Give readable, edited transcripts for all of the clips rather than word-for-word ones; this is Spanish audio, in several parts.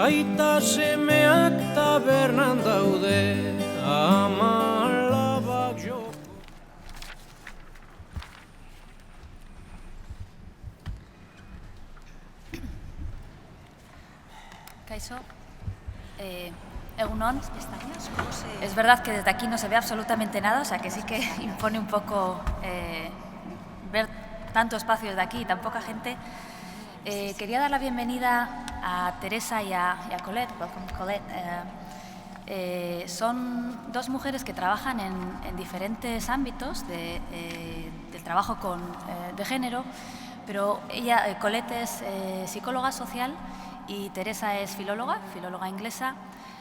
aita semeak tabernan daude, ama alabak joko. Kaixo, egunon. Es verdad que desde aquí no se ve absolutamente nada, o sea que sí que impone un poco ver tanto espacio desde aquí y tan poca gente. Quería dar la bienvenida a Teresa y a Colette. Welcome, Colette. Son dos mujeres que trabajan en diferentes ámbitos del trabajo de género, pero Colette es psicóloga social y Teresa es filóloga inglesa.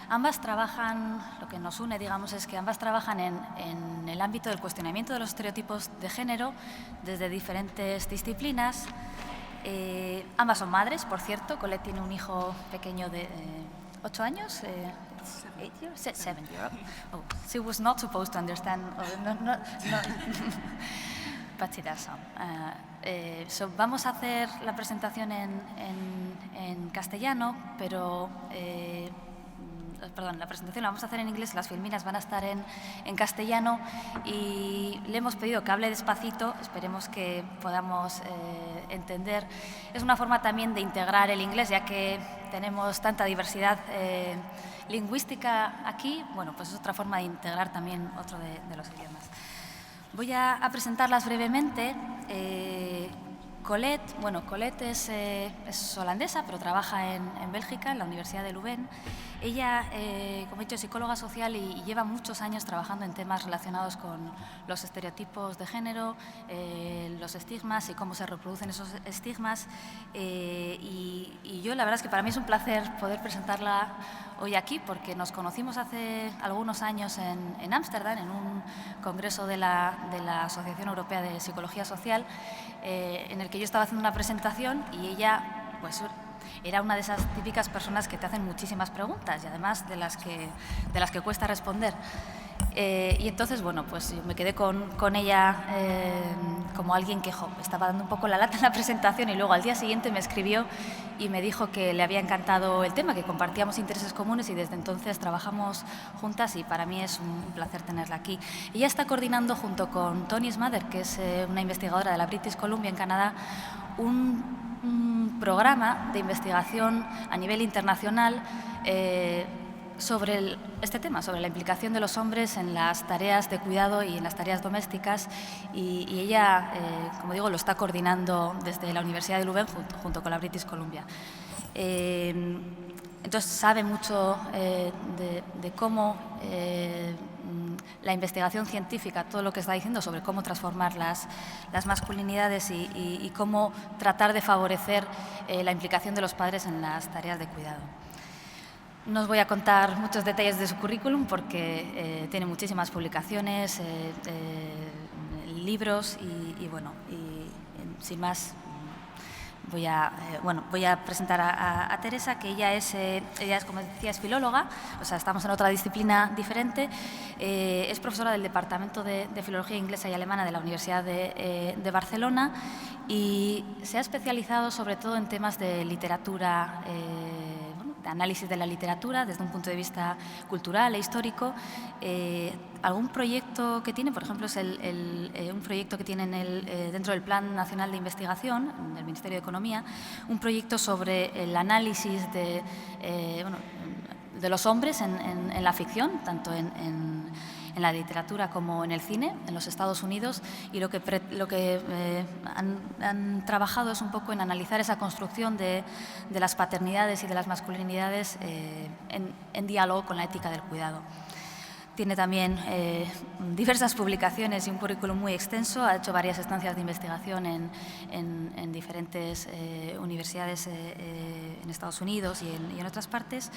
Ambas trabajan, lo que nos une, digamos, es que ambas trabajan en el ámbito del cuestionamiento de los estereotipos de género desde diferentes disciplinas. Ambas son madres, por cierto. Colette tiene un hijo pequeño de 8 años. 7 years. Oh, she was not supposed to understand. No. But she does some. Vamos a hacer la presentación en castellano, pero la presentación la vamos a hacer en inglés, las filminas van a estar en castellano y le hemos pedido que hable despacito, esperemos que podamos entender. Es una forma también de integrar el inglés, ya que tenemos tanta diversidad lingüística aquí, bueno, pues es otra forma de integrar también otro de los idiomas. Voy a presentarlas brevemente. Colette es holandesa, pero trabaja en Bélgica, en la Universidad de Leuven. Ella, como he dicho, es psicóloga social y lleva muchos años trabajando en temas relacionados con los estereotipos de género, los estigmas y cómo se reproducen esos estigmas. Y yo, la verdad es que para mí es un placer poder presentarla hoy aquí, porque nos conocimos hace algunos años en Ámsterdam, en un congreso de la Asociación Europea de Psicología Social, en el que yo estaba haciendo una presentación y ella pues era una de esas típicas personas que te hacen muchísimas preguntas y además de las que cuesta responder. Y entonces, bueno, pues yo me quedé con ella como alguien que estaba dando un poco la lata en la presentación, y luego al día siguiente me escribió y me dijo que le había encantado el tema, que compartíamos intereses comunes y desde entonces trabajamos juntas y para mí es un placer tenerla aquí. Ella está coordinando junto con Tony Smather, que es una investigadora de la British Columbia en Canadá, un programa de investigación a nivel internacional sobre este tema, sobre la implicación de los hombres en las tareas de cuidado y en las tareas domésticas, y ella, como digo, lo está coordinando desde la Universidad de Leuven junto con la British Columbia. Entonces sabe mucho de cómo la investigación científica, todo lo que está diciendo sobre cómo transformar las masculinidades y cómo tratar de favorecer la implicación de los padres en las tareas de cuidado. No os voy a contar muchos detalles de su currículum porque tiene muchísimas publicaciones, libros y sin más voy a presentar a Teresa, que ella es, como decía, es filóloga, o sea, estamos en otra disciplina diferente. Es profesora del Departamento de Filología Inglesa y Alemana de la Universidad de Barcelona y se ha especializado sobre todo en temas de literatura, de análisis de la literatura desde un punto de vista cultural e histórico. Algún proyecto que tiene, por ejemplo, es un proyecto que tiene dentro del Plan Nacional de Investigación del Ministerio de Economía, un proyecto sobre el análisis de los hombres en la ficción, tanto en la literatura como en el cine, en los Estados Unidos, y lo que han trabajado es un poco en analizar esa construcción de las paternidades y de las masculinidades en diálogo con la ética del cuidado. Tiene también diversas publicaciones y un currículum muy extenso. Ha hecho varias estancias de investigación en diferentes universidades en Estados Unidos y en otras partes.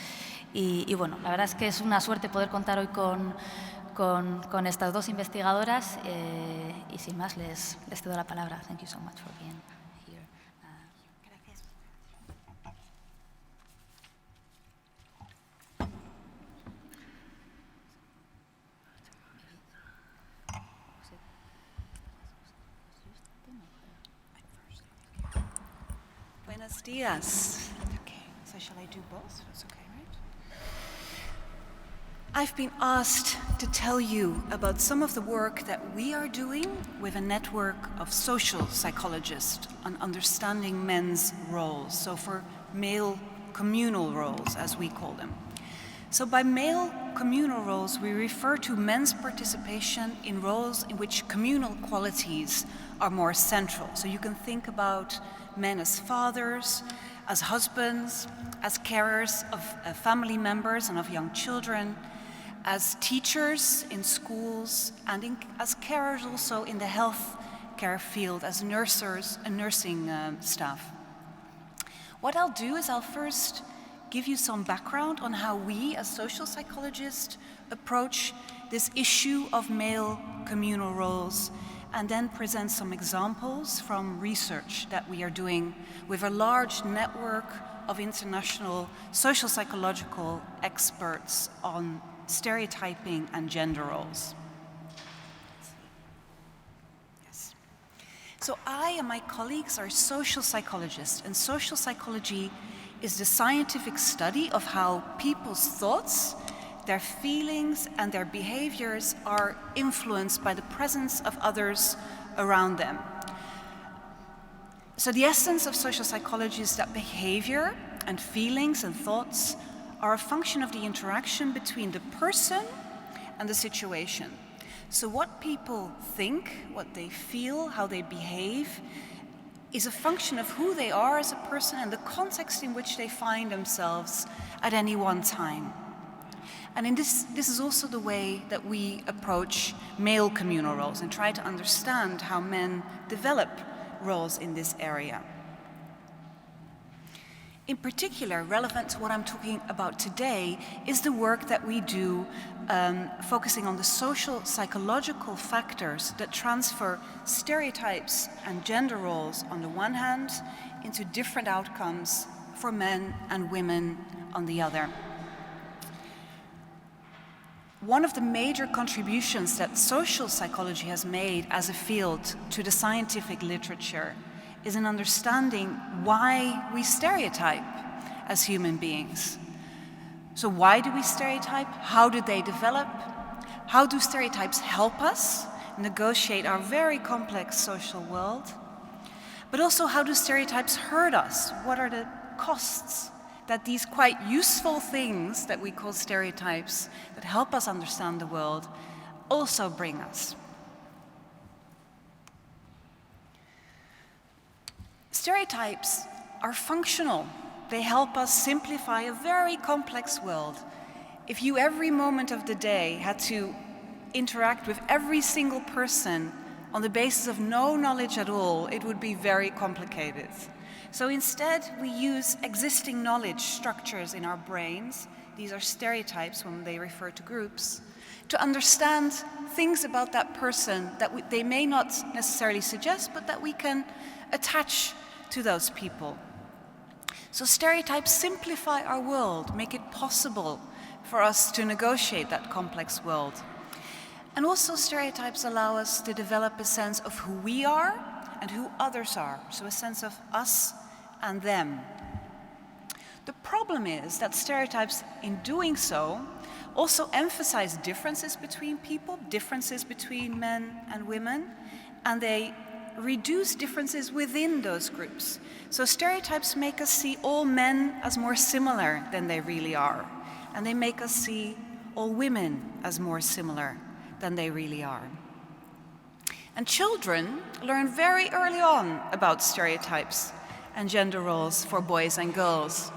Y bueno, la verdad es que es una suerte poder contar hoy con estas dos investigadoras y sin más les cedo la palabra. Thank you so much for being here. Gracias. Buenos días. Okay, so shall I do both? That's okay. I've been asked to tell you about some of the work that we are doing with a network of social psychologists on understanding men's roles, so for male communal roles, as we call them. So by male communal roles, we refer to men's participation in roles in which communal qualities are more central. So you can think about men as fathers, as husbands, as carers of family members and of young children, as teachers in schools, and as carers also in the health care field, as nurses and nursing staff. What I'll do is I'll first give you some background on how we as social psychologists approach this issue of male communal roles, and then present some examples from research that we are doing with a large network of international social psychological experts on stereotyping and gender roles. Yes. So I and my colleagues are social psychologists, and social psychology is the scientific study of how people's thoughts, their feelings, and their behaviors are influenced by the presence of others around them. So the essence of social psychology is that behavior and feelings and thoughts are a function of the interaction between the person and the situation. So what people think, what they feel, how they behave, is a function of who they are as a person and the context in which they find themselves at any one time. And this is also the way that we approach male communal roles and try to understand how men develop roles in this area. In particular, relevant to what I'm talking about today is the work that we do focusing on the social psychological factors that transfer stereotypes and gender roles on the one hand into different outcomes for men and women on the other. One of the major contributions that social psychology has made as a field to the scientific literature is an understanding why we stereotype as human beings. So why do we stereotype? How do they develop? How do stereotypes help us negotiate our very complex social world? But also, how do stereotypes hurt us? What are the costs that these quite useful things that we call stereotypes that help us understand the world also bring us? Stereotypes are functional. They help us simplify a very complex world. If you every moment of the day had to interact with every single person on the basis of no knowledge at all, it would be very complicated. So instead, we use existing knowledge structures in our brains, these are stereotypes when they refer to groups, to understand things about that person that they may not necessarily suggest, but that we can attach to those people. So stereotypes simplify our world, make it possible for us to negotiate that complex world. And also stereotypes allow us to develop a sense of who we are and who others are, so a sense of us and them. The problem is that stereotypes, in doing so, also emphasize differences between people, differences between men and women, and they reduce differences within those groups. So stereotypes make us see all men as more similar than they really are, and they make us see all women as more similar than they really are. And children learn very early on about stereotypes and gender roles for boys and girls.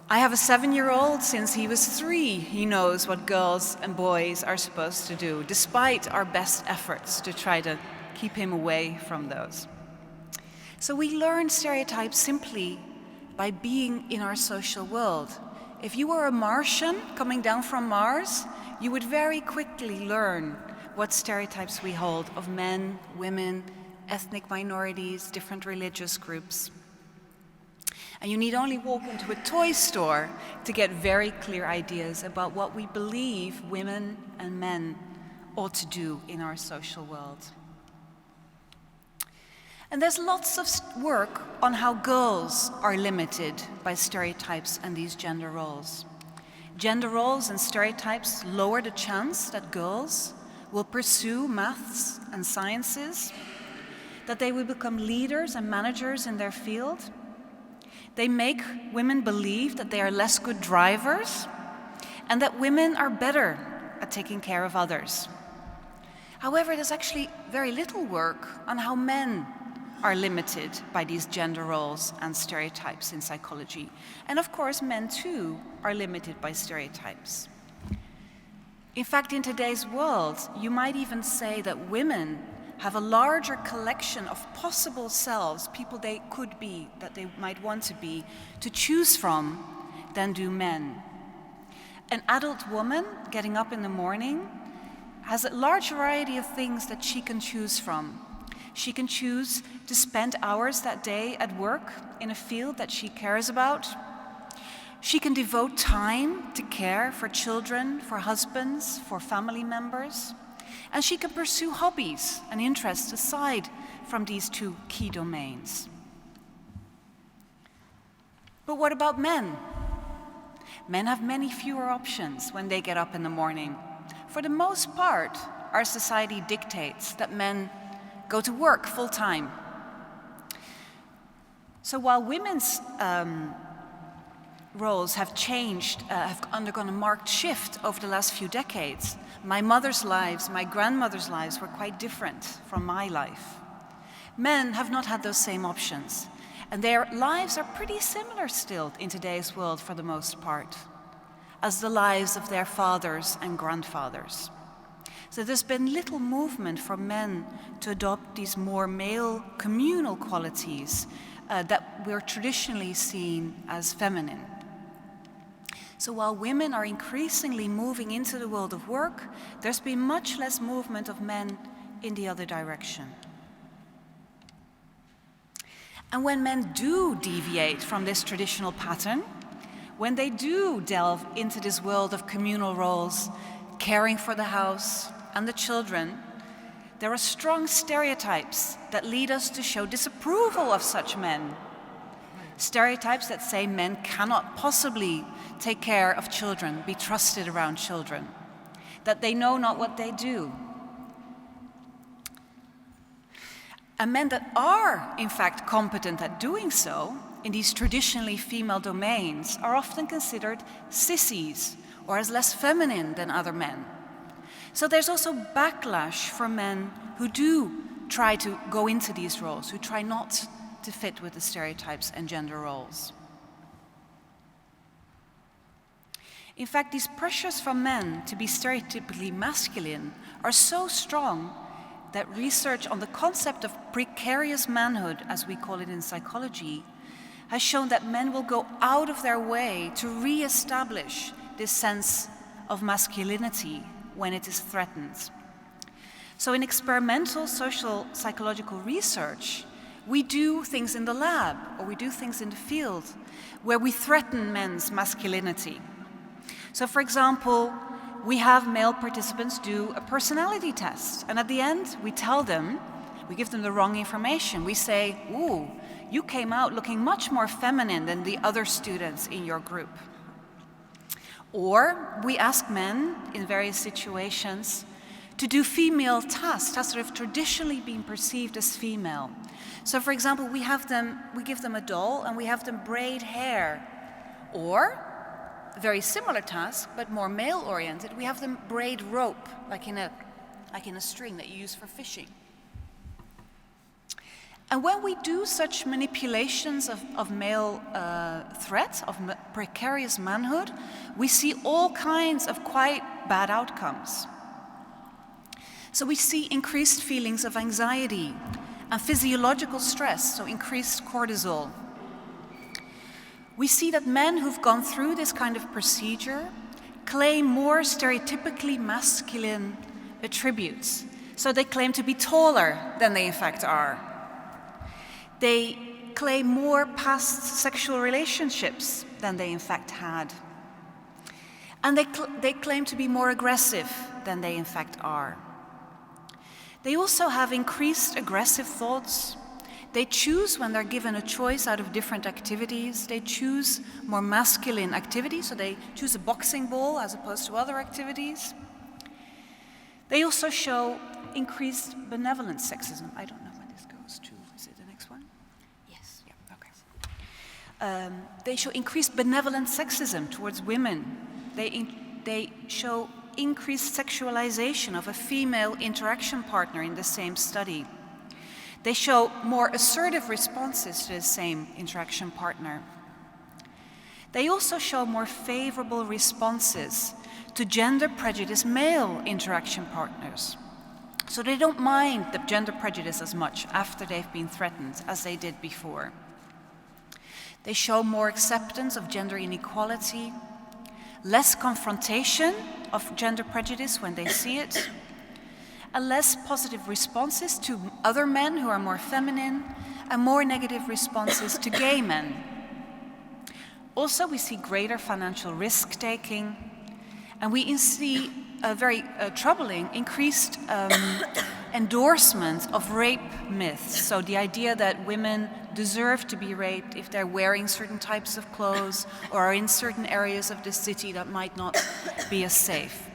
I have a 7-year-old. Since he was 3, he knows what girls and boys are supposed to do, despite our best efforts to try to keep him away from those. So we learn stereotypes simply by being in our social world. If you were a Martian coming down from Mars, you would very quickly learn what stereotypes we hold of men, women, ethnic minorities, different religious groups. And you need only walk into a toy store to get very clear ideas about what we believe women and men ought to do in our social world. And there's lots of work on how girls are limited by stereotypes and these gender roles. Gender roles and stereotypes lower the chance that girls will pursue maths and sciences, that they will become leaders and managers in their field. They make women believe that they are less good drivers and that women are better at taking care of others. However, there's actually very little work on how men are limited by these gender roles and stereotypes in psychology. And of course, men too are limited by stereotypes. In fact, in today's world, you might even say that women have a larger collection of possible selves, people they could be, that they might want to be, to choose from than do men. An adult woman getting up in the morning has a large variety of things that she can choose from. She can choose to spend hours that day at work in a field that she cares about. She can devote time to care for children, for husbands, for family members. And she can pursue hobbies and interests aside from these two key domains. But what about men? Men have many fewer options when they get up in the morning. For the most part, our society dictates that men go to work full-time. So while women's roles have changed, have undergone a marked shift over the last few decades, my mother's lives, my grandmother's lives were quite different from my life. Men have not had those same options, and their lives are pretty similar still in today's world for the most part, as the lives of their fathers and grandfathers. So there's been little movement for men to adopt these more male communal qualities that were traditionally seen as feminine. So while women are increasingly moving into the world of work, there's been much less movement of men in the other direction. And when men do deviate from this traditional pattern, when they do delve into this world of communal roles, caring for the house and the children, there are strong stereotypes that lead us to show disapproval of such men. Stereotypes that say men cannot possibly take care of children, be trusted around children, that they know not what they do. And men that are, in fact, competent at doing so, in these traditionally female domains, are often considered sissies, or as less feminine than other men. So there's also backlash for men who do try to go into these roles, who try not to fit with the stereotypes and gender roles. In fact, these pressures from men to be stereotypically masculine are so strong that research on the concept of precarious manhood, as we call it in psychology, has shown that men will go out of their way to re-establish this sense of masculinity when it is threatened. So in experimental social psychological research, we do things in the lab or we do things in the field where we threaten men's masculinity. So for example, we have male participants do a personality test, and at the end we tell them, we give them the wrong information. We say, ooh, you came out looking much more feminine than the other students in your group. Or we ask men in various situations to do female tasks that have traditionally been perceived as female. So for example, we give them a doll and we have them braid hair. Or, a very similar task, but more male-oriented, we have them braid rope, like in a string that you use for fishing. And when we do such manipulations of male threats, of precarious manhood, we see all kinds of quite bad outcomes. So we see increased feelings of anxiety and physiological stress, so increased cortisol. We see that men who've gone through this kind of procedure claim more stereotypically masculine attributes. So they claim to be taller than they in fact are. They claim more past sexual relationships than they in fact had. And they claim to be more aggressive than they in fact are. They also have increased aggressive thoughts. They choose, when they're given a choice out of different activities, they choose more masculine activities, so they choose a boxing ball as opposed to other activities. They also show increased benevolent sexism. I don't know when this goes to. Is it the next one? Yes. Yeah, okay. They show increased benevolent sexism towards women. They show increased sexualization of a female interaction partner in the same study. They show more assertive responses to the same interaction partner. They also show more favorable responses to gender prejudice male interaction partners. So they don't mind the gender prejudice as much after they've been threatened as they did before. They show more acceptance of gender inequality, less confrontation of gender prejudice when they see it, and less positive responses to other men who are more feminine, and more negative responses to gay men. Also, we see greater financial risk-taking, and we see a very troubling increased endorsement of rape myths. So the idea that women deserve to be raped if they're wearing certain types of clothes or are in certain areas of the city that might not be as safe.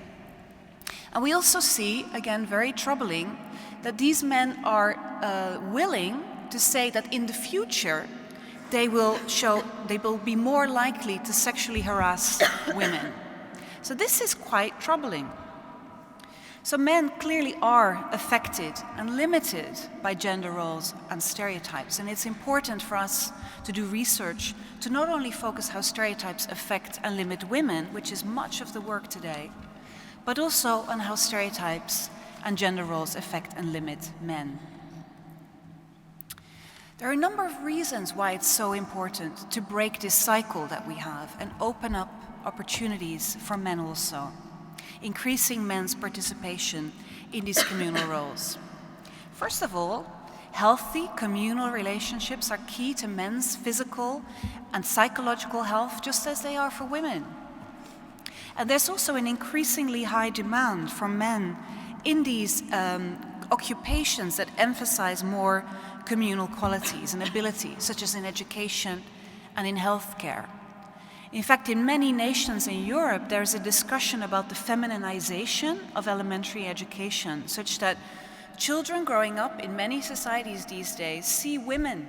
And we also see, again, very troubling, that these men are willing to say that in the future they will be more likely to sexually harass women. So this is quite troubling. So men clearly are affected and limited by gender roles and stereotypes, and it's important for us to do research to not only focus how stereotypes affect and limit women, which is much of the work today, but also on how stereotypes and gender roles affect and limit men. There are a number of reasons why it's so important to break this cycle that we have and open up opportunities for men also, increasing men's participation in these communal roles. First of all, healthy communal relationships are key to men's physical and psychological health, just as they are for women. And there's also an increasingly high demand for men in these occupations that emphasize more communal qualities and abilities, such as in education and in healthcare. In fact, in many nations in Europe, there's a discussion about the feminization of elementary education, such that children growing up in many societies these days see women.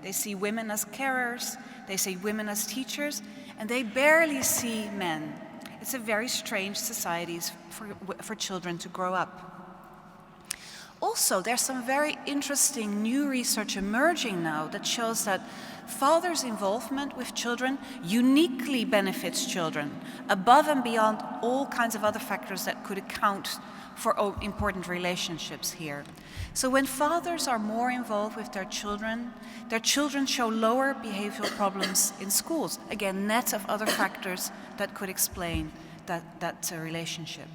They see women as carers, they see women as teachers, and they barely see men. It's a very strange society for children to grow up. Also, there's some very interesting new research emerging now that shows that fathers' involvement with children uniquely benefits children, above and beyond all kinds of other factors that could account for important relationships here. So when fathers are more involved with their children show lower behavioral problems in schools. Again, net of other factors that could explain that relationship.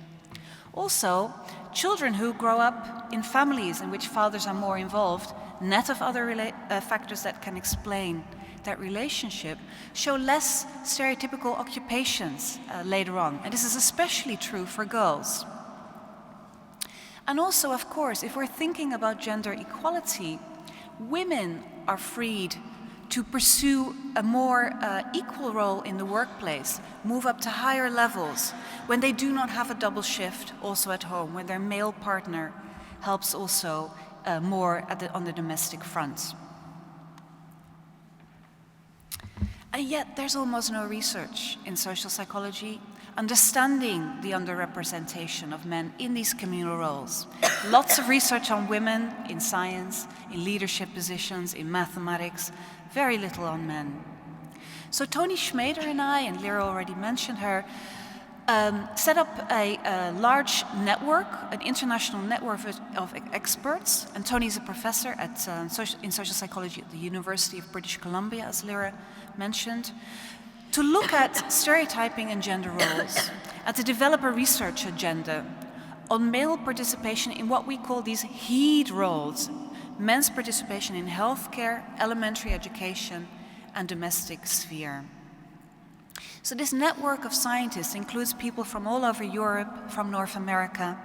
Also, children who grow up in families in which fathers are more involved, net of other factors that can explain that relationship, show less stereotypical occupations later on. And this is especially true for girls. And also, of course, if we're thinking about gender equality, women are freed to pursue a more equal role in the workplace, move up to higher levels, when they do not have a double shift also at home, when their male partner helps also more on the domestic front. And yet there's almost no research in social psychology understanding the underrepresentation of men in these communal roles. Lots of research on women in science, in leadership positions, in mathematics, very little on men. So Tony Schmeder and I, and Leire already mentioned her, set up a large network, an international network of experts, and Tony's a professor in social psychology at the University of British Columbia, as Leire mentioned, to look at stereotyping and gender roles, and to develop a research agenda on male participation in what we call these HEED roles, men's participation in healthcare, elementary education, and domestic sphere. So this network of scientists includes people from all over Europe, from North America,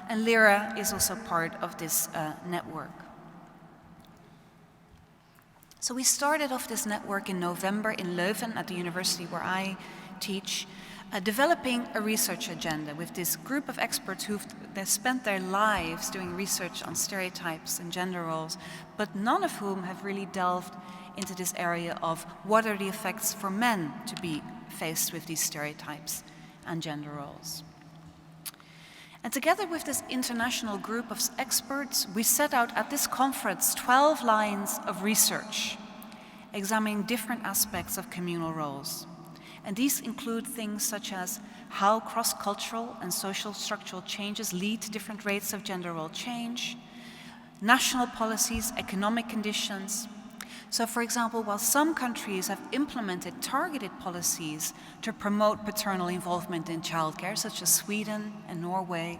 and Leire is also part of this network. So we started off this network in November in Leuven at the university where I teach, developing a research agenda with this group of experts who've spent their lives doing research on stereotypes and gender roles, but none of whom have really delved into this area of what are the effects for men to be faced with these stereotypes and gender roles. And together with this international group of experts, we set out at this conference 12 lines of research, examining different aspects of communal roles. And these include things such as how cross-cultural and social structural changes lead to different rates of gender role change, national policies, economic conditions. So, for example, while some countries have implemented targeted policies to promote paternal involvement in childcare, such as Sweden and Norway,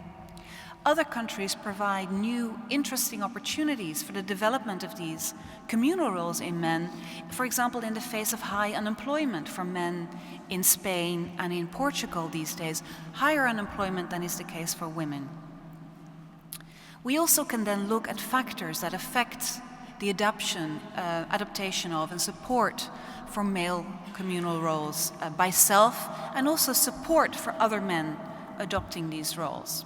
other countries provide new, interesting opportunities for the development of these communal roles in men, for example, in the face of high unemployment for men in Spain and in Portugal these days, higher unemployment than is the case for women. We also can then look at factors that affect the adaptation of and support for male communal roles by self, and also support for other men adopting these roles.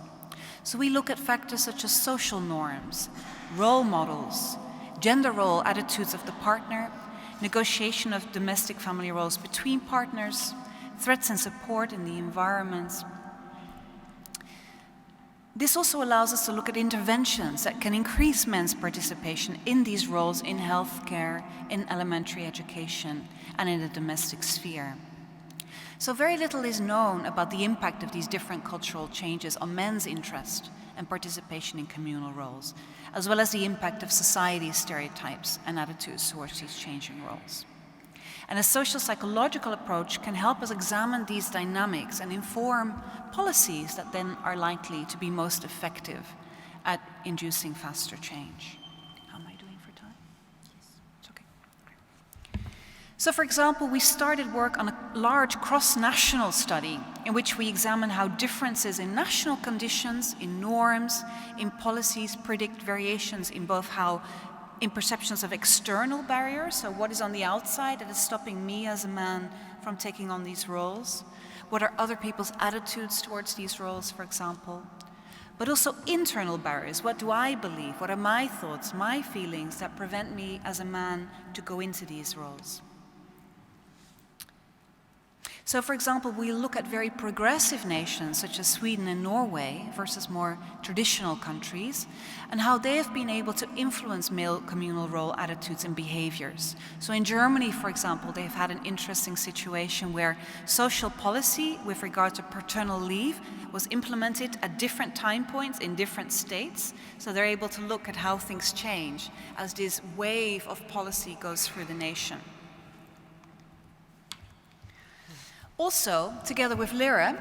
So we look at factors such as social norms, role models, gender role attitudes of the partner, negotiation of domestic family roles between partners, threats and support in the environment. This also allows us to look at interventions that can increase men's participation in these roles in healthcare, in elementary education, and in the domestic sphere. So very little is known about the impact of these different cultural changes on men's interest and participation in communal roles, as well as the impact of society's stereotypes and attitudes towards these changing roles. And a social psychological approach can help us examine these dynamics and inform policies that then are likely to be most effective at inducing faster change. How am I doing for time? Yes. It's okay. So, for example, we started work on a large cross-national study in which we examine how differences in national conditions, in norms, in policies predict variations in both in perceptions of external barriers, so what is on the outside that is stopping me as a man from taking on these roles? What are other people's attitudes towards these roles, for example? But also internal barriers. What do I believe? What are my thoughts, my feelings that prevent me as a man to go into these roles? So, for example, we look at very progressive nations such as Sweden and Norway versus more traditional countries, and how they have been able to influence male communal role attitudes and behaviors. So in Germany, for example, they've had an interesting situation where social policy with regard to paternal leave was implemented at different time points in different states. So they're able to look at how things change as this wave of policy goes through the nation. Also, together with Leire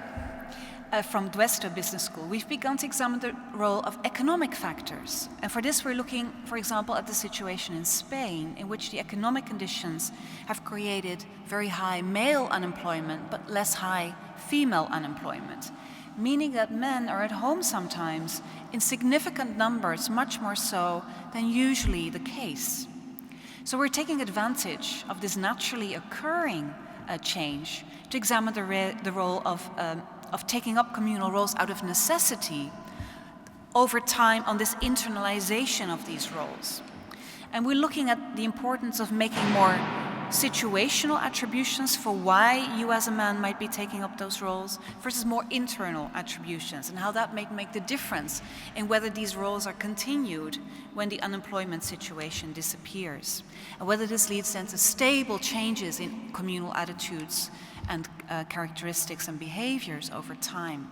from Donostia Business School, we've begun to examine the role of economic factors. And for this, we're looking, for example, at the situation in Spain, in which the economic conditions have created very high male unemployment, but less high female unemployment, meaning that men are at home sometimes in significant numbers, much more so than usually the case. So we're taking advantage of this naturally occurring change to examine the role of taking up communal roles out of necessity over time on this internalization of these roles. And we're looking at the importance of making more situational attributions for why you as a man might be taking up those roles versus more internal attributions, and how that may make the difference in whether these roles are continued when the unemployment situation disappears, and whether this leads then to stable changes in communal attitudes and characteristics and behaviors over time.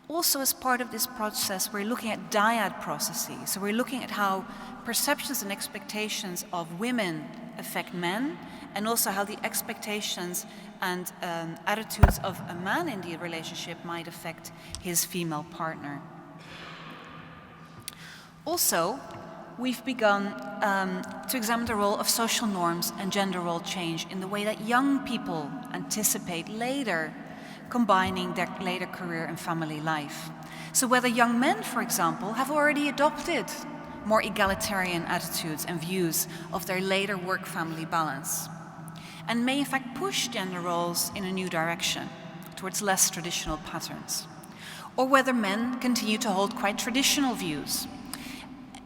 Also, as part of this process, we're looking at dyad processes. So we're looking at how perceptions and expectations of women affect men, and also how the expectations and attitudes of a man in the relationship might affect his female partner. Also, we've begun to examine the role of social norms and gender role change in the way that young people anticipate later combining their later career and family life. So whether young men, for example, have already adopted more egalitarian attitudes and views of their later work-family balance, and may in fact push gender roles in a new direction, towards less traditional patterns. Or whether men continue to hold quite traditional views,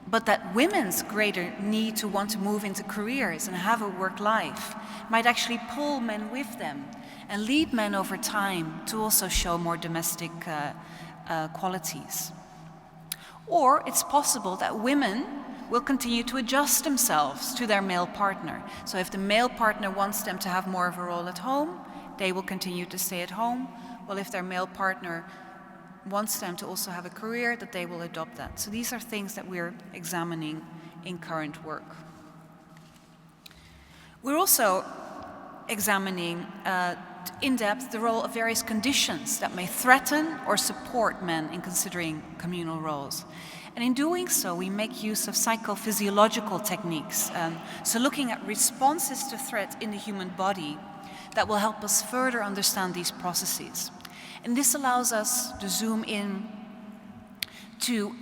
but that women's greater need to want to move into careers and have a work life might actually pull men with them and lead men over time to also show more domestic qualities. Or it's possible that women will continue to adjust themselves to their male partner. So if the male partner wants them to have more of a role at home, they will continue to stay at home. Well, if their male partner wants them to also have a career, that they will adopt that. So these are things that we're examining in current work. We're also examining in depth the role of various conditions that may threaten or support men in considering communal roles. And in doing so, we make use of psychophysiological techniques. So looking at responses to threat in the human body that will help us further understand these processes. And this allows us to zoom in to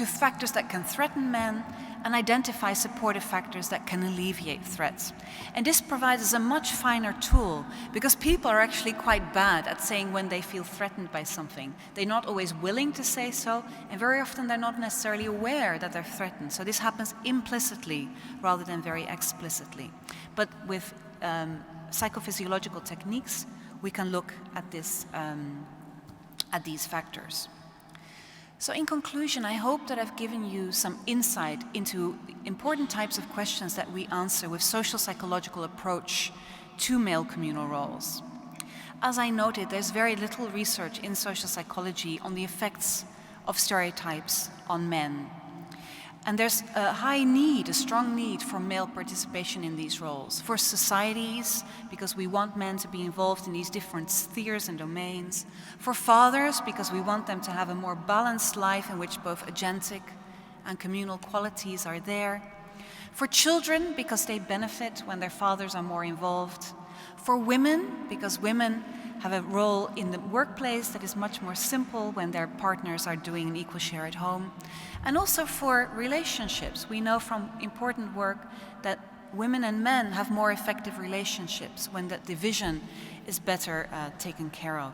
factors that can threaten men and identify supportive factors that can alleviate threats. And this provides us a much finer tool, because people are actually quite bad at saying when they feel threatened by something. They're not always willing to say so, and very often they're not necessarily aware that they're threatened. So this happens implicitly rather than very explicitly. But with psychophysiological techniques, we can look at this, at these factors. So in conclusion, I hope that I've given you some insight into important types of questions that we answer with social psychological approach to male communal roles. As I noted, there's very little research in social psychology on the effects of stereotypes on men. And there's a strong need for male participation in these roles. For societies, because we want men to be involved in these different spheres and domains. For fathers, because we want them to have a more balanced life in which both agentic and communal qualities are there. For children, because they benefit when their fathers are more involved. For women, because women have a role in the workplace that is much more simple when their partners are doing an equal share at home. And also for relationships. We know from important work that women and men have more effective relationships when that division is better taken care of.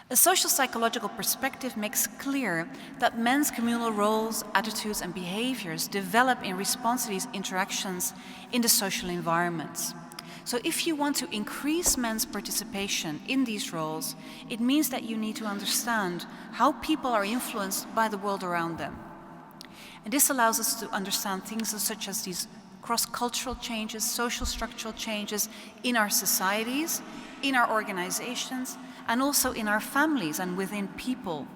A social psychological perspective makes clear that men's communal roles, attitudes, and behaviors develop in response to these interactions in the social environments. So if you want to increase men's participation in these roles, it means that you need to understand how people are influenced by the world around them. And this allows us to understand things such as these cross-cultural changes, social structural changes in our societies, in our organizations, and also in our families and within people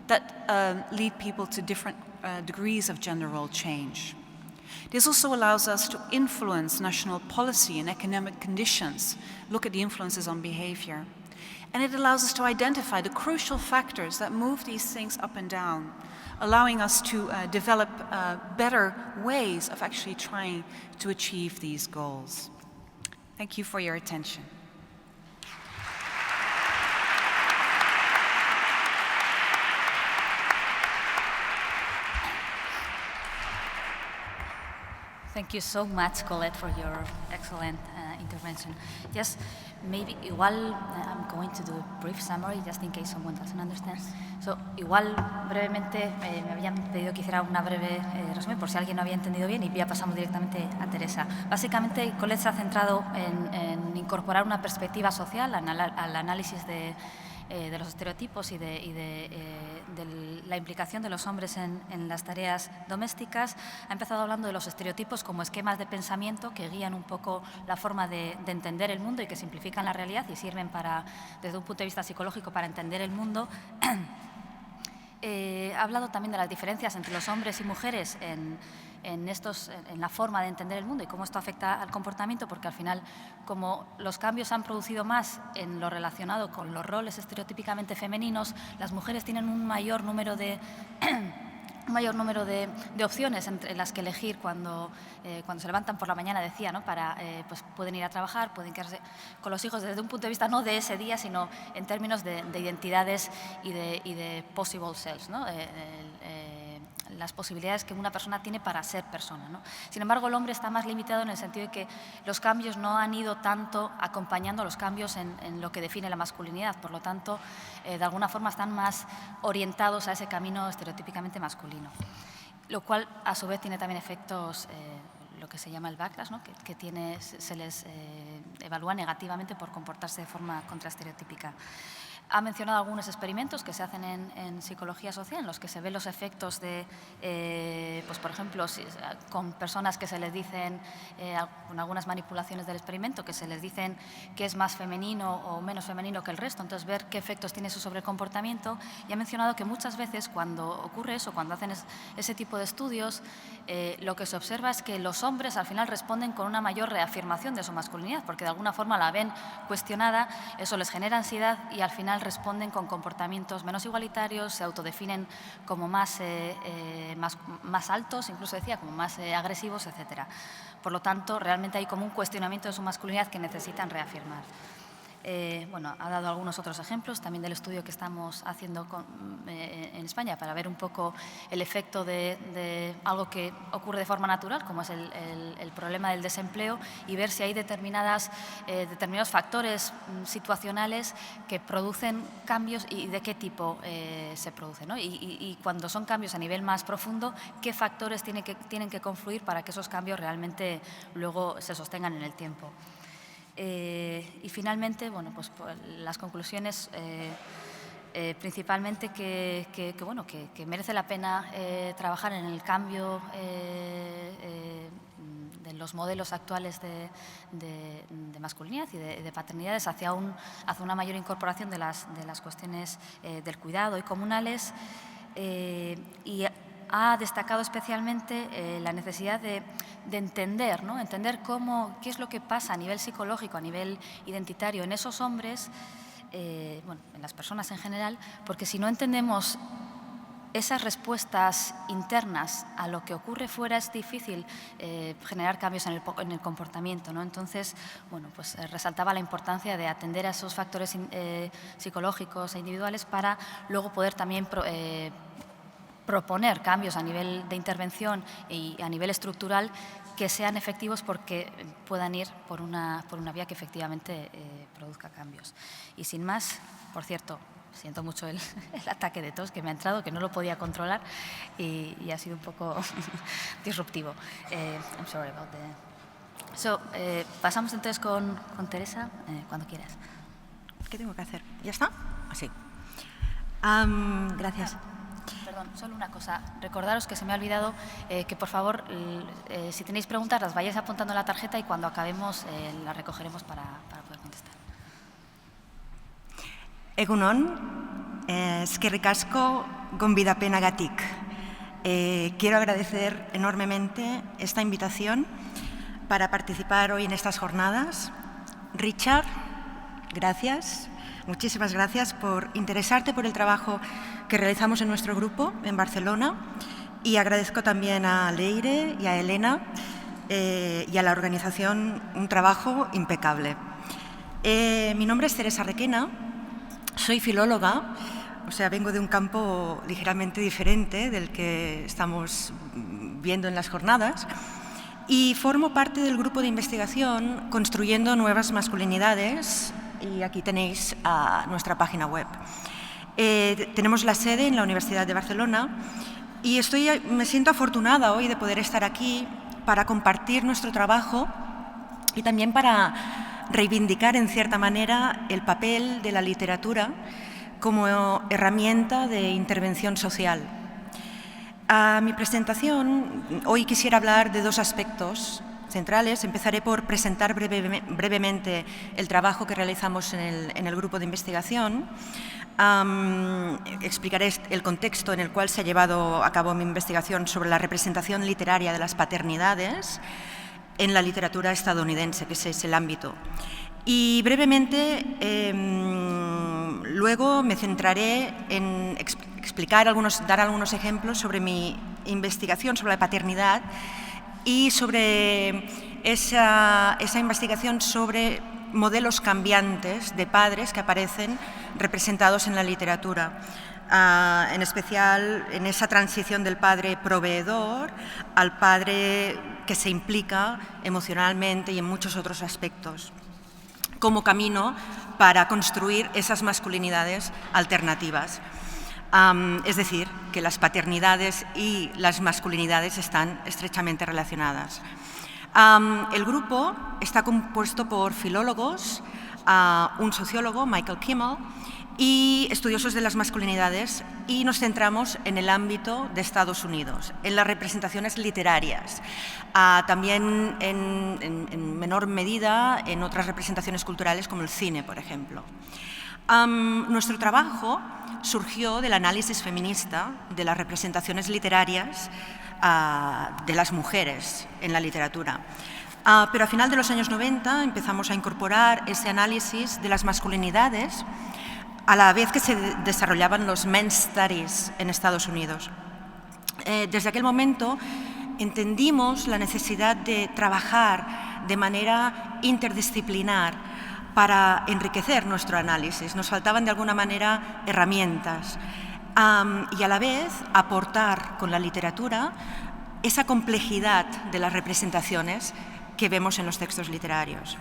that lead people to different degrees of gender role change. This also allows us to influence national policy and economic conditions, look at the influences on behavior. And it allows us to identify the crucial factors that move these things up and down, allowing us to develop better ways of actually trying to achieve these goals. Thank you for your attention. Thank you so much, Colette, for your excellent intervention. Yes, maybe igual I'm going to do a brief summary just in case someone doesn't understand. So, igual brevemente me habían pedido que hiciera una breve resumen por si alguien no había entendido bien y ya pasamos directamente a Teresa. Básicamente, Colette se ha centrado en incorporar una perspectiva social al análisis de los estereotipos y de la implicación de los hombres en las tareas domésticas. Ha empezado hablando de los estereotipos como esquemas de pensamiento que guían un poco la forma de entender el mundo y que simplifican la realidad y sirven desde un punto de vista psicológico para entender el mundo. Ha hablado también de las diferencias entre los hombres y mujeres en la forma de entender el mundo y cómo esto afecta al comportamiento, porque al final, como los cambios se han producido más en lo relacionado con los roles estereotípicamente femeninos, las mujeres tienen un mayor número de opciones entre las que elegir cuando se levantan por la mañana, decía, ¿no? Pues pueden ir a trabajar, pueden quedarse con los hijos desde un punto de vista no de ese día, sino en términos de identidades y de possible selves, ¿no? las posibilidades que una persona tiene para ser persona, ¿no? Sin embargo, el hombre está más limitado en el sentido de que los cambios no han ido tanto acompañando los cambios en lo que define la masculinidad. Por lo tanto, de alguna forma están más orientados a ese camino estereotípicamente masculino. Lo cual, a su vez, tiene también efectos, lo que se llama el backlash, ¿no? que se les evalúa negativamente por comportarse de forma contraestereotípica. Ha mencionado algunos experimentos que se hacen en psicología social, en los que se ven los efectos de, pues por ejemplo, con personas que se les dicen, con algunas manipulaciones del experimento, que se les dicen que es más femenino o menos femenino que el resto, entonces ver qué efectos tiene eso sobre el comportamiento. Y ha mencionado que muchas veces cuando ocurre eso, cuando hacen ese tipo de estudios, lo que se observa es que los hombres al final responden con una mayor reafirmación de su masculinidad, porque de alguna forma la ven cuestionada, eso les genera ansiedad y al final responden con comportamientos menos igualitarios, se autodefinen como más altos, incluso decía, como más agresivos, etc. Por lo tanto, realmente hay como un cuestionamiento de su masculinidad que necesitan reafirmar. Bueno, ha dado algunos otros ejemplos también del estudio que estamos haciendo en España para ver un poco el efecto de algo que ocurre de forma natural, como es el problema del desempleo, y ver si hay determinados factores situacionales que producen cambios y de qué tipo se producen, ¿no? Y cuando son cambios a nivel más profundo, qué factores tienen que confluir para que esos cambios realmente luego se sostengan en el tiempo. Y finalmente, bueno, pues las conclusiones, principalmente que merece la pena trabajar en el cambio de los modelos actuales de masculinidad y de paternidades hacia una mayor incorporación de las cuestiones del cuidado y comunales, y ha destacado especialmente la necesidad de entender, ¿no? Entender qué es lo que pasa a nivel psicológico, a nivel identitario en esos hombres, en las personas en general, porque si no entendemos esas respuestas internas a lo que ocurre fuera, es difícil generar cambios en el comportamiento, ¿no? Entonces, bueno, pues resaltaba la importancia de atender a esos factores psicológicos e individuales para luego poder también proponer cambios a nivel de intervención y a nivel estructural que sean efectivos porque puedan ir por una vía que efectivamente produzca cambios. Y sin más, por cierto, siento mucho el ataque de tos que me ha entrado, que no lo podía controlar y ha sido un poco disruptivo. I'm sorry about that. Pasamos entonces con Teresa, cuando quieras. ¿Qué tengo que hacer? ¿Ya está? Así. Gracias. Perdón, solo una cosa. Recordaros que se me ha olvidado que, por favor, si tenéis preguntas, las vayáis apuntando en la tarjeta y cuando acabemos las recogeremos para poder contestar. Egunon, eskerrik asko gonbidapenagatik. Quiero agradecer enormemente esta invitación para participar hoy en estas jornadas. Richard, gracias. Muchísimas gracias por interesarte por el trabajo que realizamos en nuestro grupo en Barcelona, y agradezco también a Leire y a Elena y a la organización un trabajo impecable. Mi nombre es Teresa Requena, soy filóloga, o sea, vengo de un campo ligeramente diferente del que estamos viendo en las jornadas, y formo parte del grupo de investigación Construyendo Nuevas Masculinidades, y aquí tenéis nuestra página web. Tenemos la sede en la Universidad de Barcelona y me siento afortunada hoy de poder estar aquí para compartir nuestro trabajo y también para reivindicar en cierta manera el papel de la literatura como herramienta de intervención social. A mi presentación, hoy quisiera hablar de dos aspectos centrales. Empezaré por presentar brevemente el trabajo que realizamos en el grupo de investigación. Explicaré el contexto en el cual se ha llevado a cabo mi investigación sobre la representación literaria de las paternidades en la literatura estadounidense, que ese es el ámbito. Y brevemente, luego me centraré en dar algunos ejemplos sobre mi investigación sobre la paternidad y sobre esa investigación sobre modelos cambiantes de padres que aparecen representados en la literatura. en especial en esa transición del padre proveedor al padre que se implica emocionalmente y en muchos otros aspectos, como camino para construir esas masculinidades alternativas. Es decir, que las paternidades y las masculinidades están estrechamente relacionadas. El grupo está compuesto por filólogos, un sociólogo, Michael Kimmel, y estudiosos de las masculinidades, y nos centramos en el ámbito de Estados Unidos, en las representaciones literarias, también en menor medida en otras representaciones culturales como el cine, por ejemplo. Nuestro trabajo surgió del análisis feminista de las representaciones literarias de las mujeres en la literatura. Pero a final de los años 90 empezamos a incorporar ese análisis de las masculinidades a la vez que se desarrollaban los men's studies en Estados Unidos. Desde aquel momento entendimos la necesidad de trabajar de manera interdisciplinar para enriquecer nuestro análisis. Nos faltaban de alguna manera herramientas y a la vez aportar con la literatura esa complejidad de las representaciones que vemos en los textos literarios.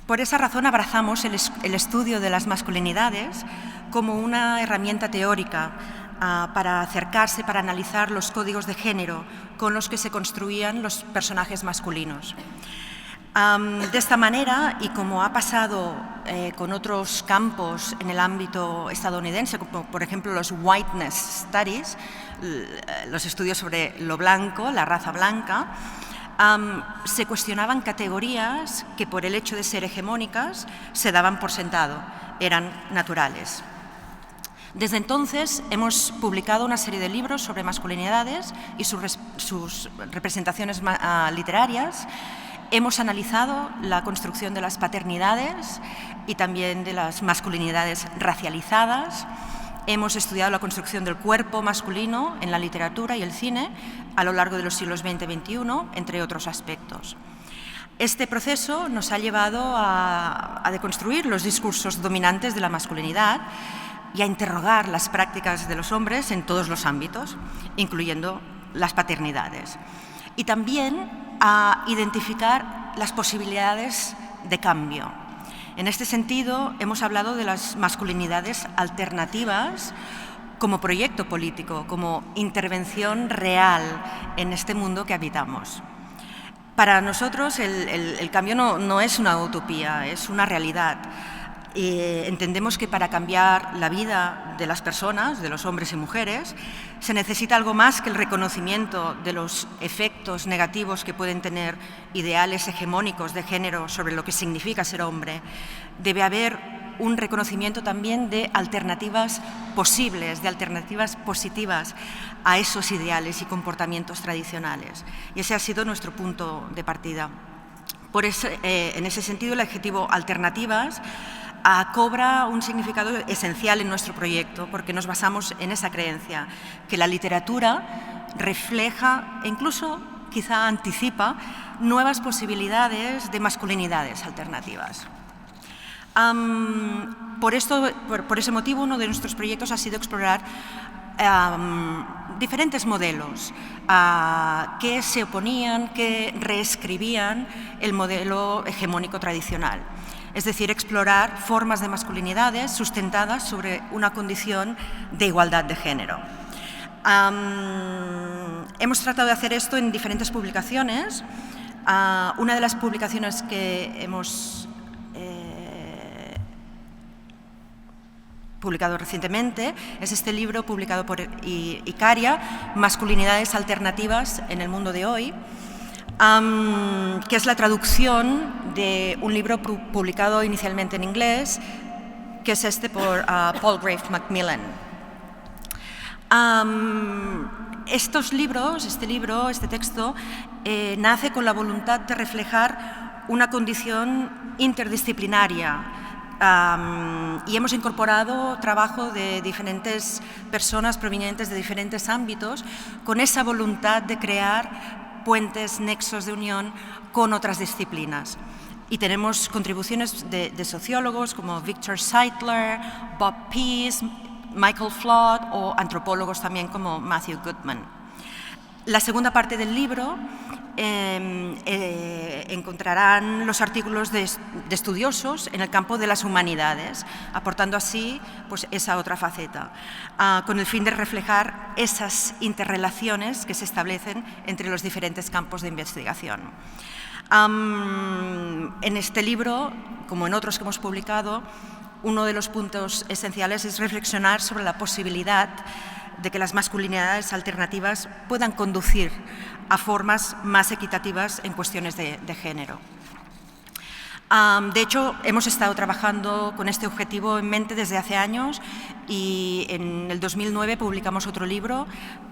Por esa razón abrazamos el estudio de las masculinidades como una herramienta teórica para acercarse, para analizar los códigos de género con los que se construían los personajes masculinos. De esta manera, y como ha pasado con otros campos en el ámbito estadounidense, como por ejemplo los whiteness studies, los estudios sobre lo blanco, la raza blanca, se cuestionaban categorías que por el hecho de ser hegemónicas se daban por sentado, eran naturales. Desde entonces hemos publicado una serie de libros sobre masculinidades y sus representaciones literarias. Hemos analizado la construcción de las paternidades y también de las masculinidades racializadas. Hemos estudiado la construcción del cuerpo masculino en la literatura y el cine a lo largo de los siglos XX y XXI, entre otros aspectos. Este proceso nos ha llevado a deconstruir los discursos dominantes de la masculinidad y a interrogar las prácticas de los hombres en todos los ámbitos, incluyendo las paternidades. Y también a identificar las posibilidades de cambio. En este sentido, hemos hablado de las masculinidades alternativas como proyecto político, como intervención real en este mundo que habitamos. Para nosotros el cambio no es una utopía, es una realidad. Entendemos que para cambiar la vida de las personas, de los hombres y mujeres, se necesita algo más que el reconocimiento de los efectos negativos que pueden tener ideales hegemónicos de género sobre lo que significa ser hombre. Debe haber un reconocimiento también de alternativas posibles, de alternativas positivas a esos ideales y comportamientos tradicionales. Y ese ha sido nuestro punto de partida. En ese sentido, el adjetivo alternativas cobra un significado esencial en nuestro proyecto, porque nos basamos en esa creencia, que la literatura refleja e incluso quizá anticipa nuevas posibilidades de masculinidades alternativas. Por ese motivo, uno de nuestros proyectos ha sido explorar diferentes modelos que se oponían, que reescribían el modelo hegemónico tradicional. Es decir, explorar formas de masculinidades sustentadas sobre una condición de igualdad de género. Hemos tratado de hacer esto en diferentes publicaciones. Una de las publicaciones que hemos publicado recientemente es este libro publicado por Icaria, Masculinidades alternativas en el mundo de hoy, que es la traducción de un libro publicado inicialmente en inglés, que es este por Paul Grave Macmillan. Este texto, nace con la voluntad de reflejar una condición interdisciplinaria y hemos incorporado trabajo de diferentes personas provenientes de diferentes ámbitos con esa voluntad de crear puentes, nexos de unión con otras disciplinas. Y tenemos contribuciones de sociólogos como Victor Seidler, Bob Pease, Michael Flood o antropólogos también como Matthew Goodman. La segunda parte del libro encontrarán los artículos de estudiosos en el campo de las humanidades, aportando así pues, esa otra faceta, con el fin de reflejar esas interrelaciones que se establecen entre los diferentes campos de investigación. En este libro, como en otros que hemos publicado, uno de los puntos esenciales es reflexionar sobre la posibilidad de que las masculinidades alternativas puedan conducir a formas más equitativas en cuestiones de género. De hecho, hemos estado trabajando con este objetivo en mente desde hace años y en el 2009 publicamos otro libro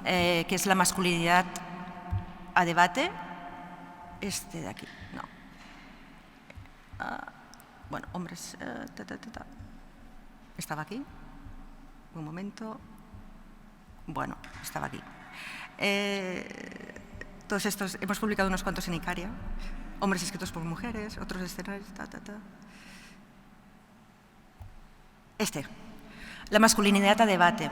que es La masculinidad a debate. Este de aquí, no. Bueno, hombres... ¿Estaba aquí? Un momento... Bueno, estaba aquí. Todos estos, hemos publicado unos cuantos en Icaria, hombres escritos por mujeres, otros escenarios, La masculinidad a debate,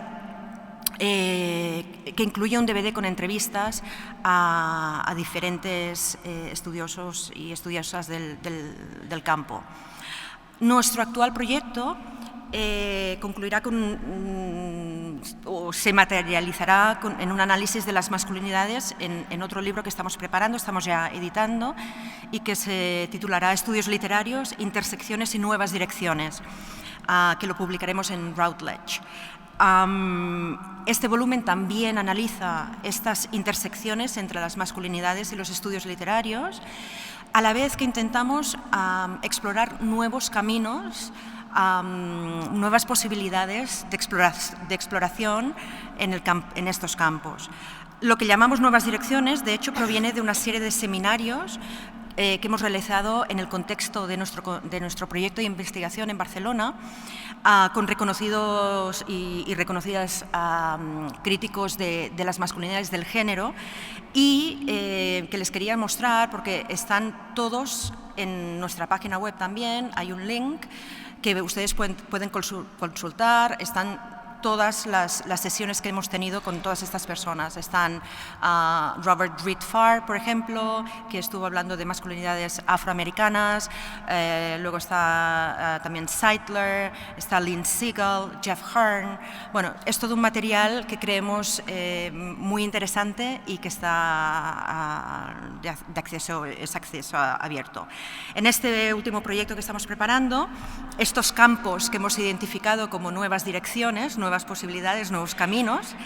que incluye un DVD con entrevistas a diferentes estudiosos y estudiosas del campo. Nuestro actual proyecto concluirá o se materializará en un análisis de las masculinidades en otro libro que estamos preparando, estamos ya editando, y que se titulará Estudios literarios, intersecciones y nuevas direcciones, que lo publicaremos en Routledge. Este volumen también analiza estas intersecciones entre las masculinidades y los estudios literarios, a la vez que intentamos explorar nuevos caminos, nuevas posibilidades de exploración en estos campos. Lo que llamamos nuevas direcciones, de hecho, proviene de una serie de seminarios que hemos realizado en el contexto de nuestro proyecto de investigación en Barcelona, con reconocidos y reconocidas críticos de las masculinidades del género, y que les quería mostrar, porque están todos en nuestra página web también, hay un link que ustedes pueden consultar, están todas las sesiones que hemos tenido con todas estas personas. Están Robert Reed Farr, por ejemplo, que estuvo hablando de masculinidades afroamericanas, luego está también Seidler, está Lynn Siegel, Jeff Hearn. Bueno, es todo un material que creemos muy interesante y que está es acceso abierto. En este último proyecto que estamos preparando, estos campos que hemos identificado como nuevas direcciones, nuevas posibilidades, nuevos caminos,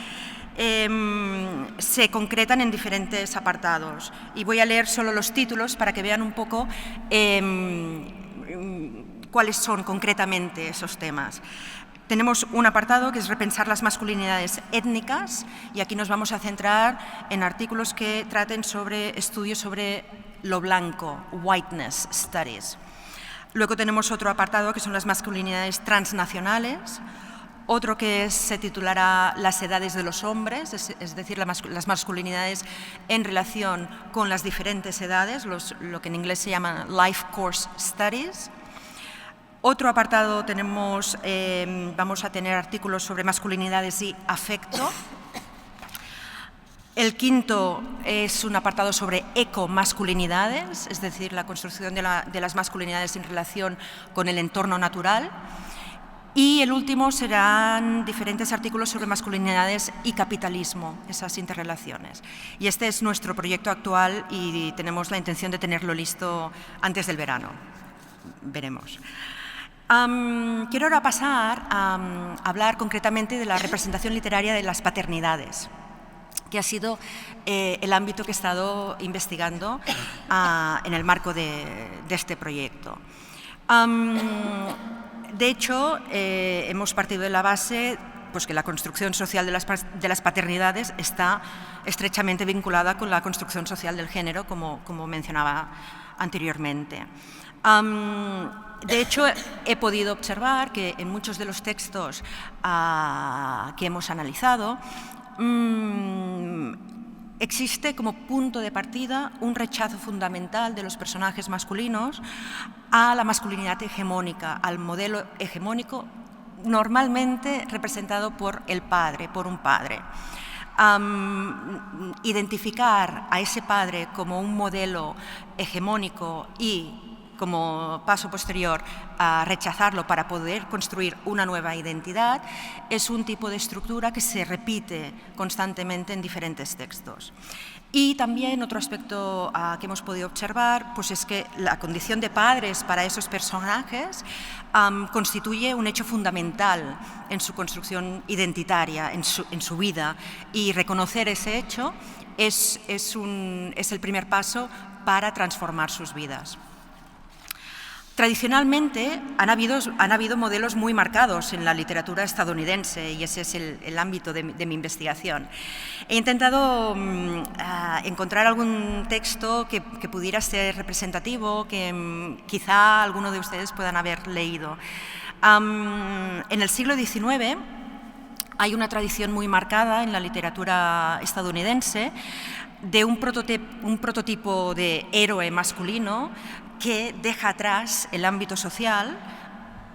se concretan en diferentes apartados. Y voy a leer solo los títulos para que vean un poco cuáles son concretamente esos temas. Tenemos un apartado que es repensar las masculinidades étnicas, y aquí nos vamos a centrar en artículos que traten sobre estudios sobre lo blanco, whiteness studies. Luego tenemos otro apartado que son las masculinidades transnacionales, otro que se titulará Las edades de los hombres, es decir, las masculinidades en relación con las diferentes edades, lo que en inglés se llama Life Course Studies. Otro apartado vamos a tener artículos sobre masculinidades y afecto. El quinto es un apartado sobre ecomasculinidades, es decir, la construcción de las masculinidades en relación con el entorno natural. Y el último serán diferentes artículos sobre masculinidades y capitalismo, esas interrelaciones. Y este es nuestro proyecto actual y tenemos la intención de tenerlo listo antes del verano. Veremos. Quiero ahora pasar a hablar concretamente de la representación literaria de las paternidades, que ha sido el ámbito que he estado investigando en el marco de este proyecto. De hecho, hemos partido de la base pues, que la construcción social de las paternidades está estrechamente vinculada con la construcción social del género, como mencionaba anteriormente. De hecho, he podido observar que en muchos de los textos que hemos analizado, existe como punto de partida un rechazo fundamental de los personajes masculinos a la masculinidad hegemónica, al modelo hegemónico normalmente representado por el padre, por un padre. Identificar a ese padre como un modelo hegemónico y como paso posterior a rechazarlo para poder construir una nueva identidad es un tipo de estructura que se repite constantemente en diferentes textos. Y también otro aspecto que hemos podido observar pues es que la condición de padres para esos personajes constituye un hecho fundamental en su construcción identitaria, en su vida, y reconocer ese hecho es el primer paso para transformar sus vidas. Tradicionalmente han habido modelos muy marcados en la literatura estadounidense y ese es el ámbito de mi investigación. He intentado encontrar algún texto que pudiera ser representativo, que quizá alguno de ustedes puedan haber leído. En el siglo XIX hay una tradición muy marcada en la literatura estadounidense de un prototipo de héroe masculino que deja atrás el ámbito social,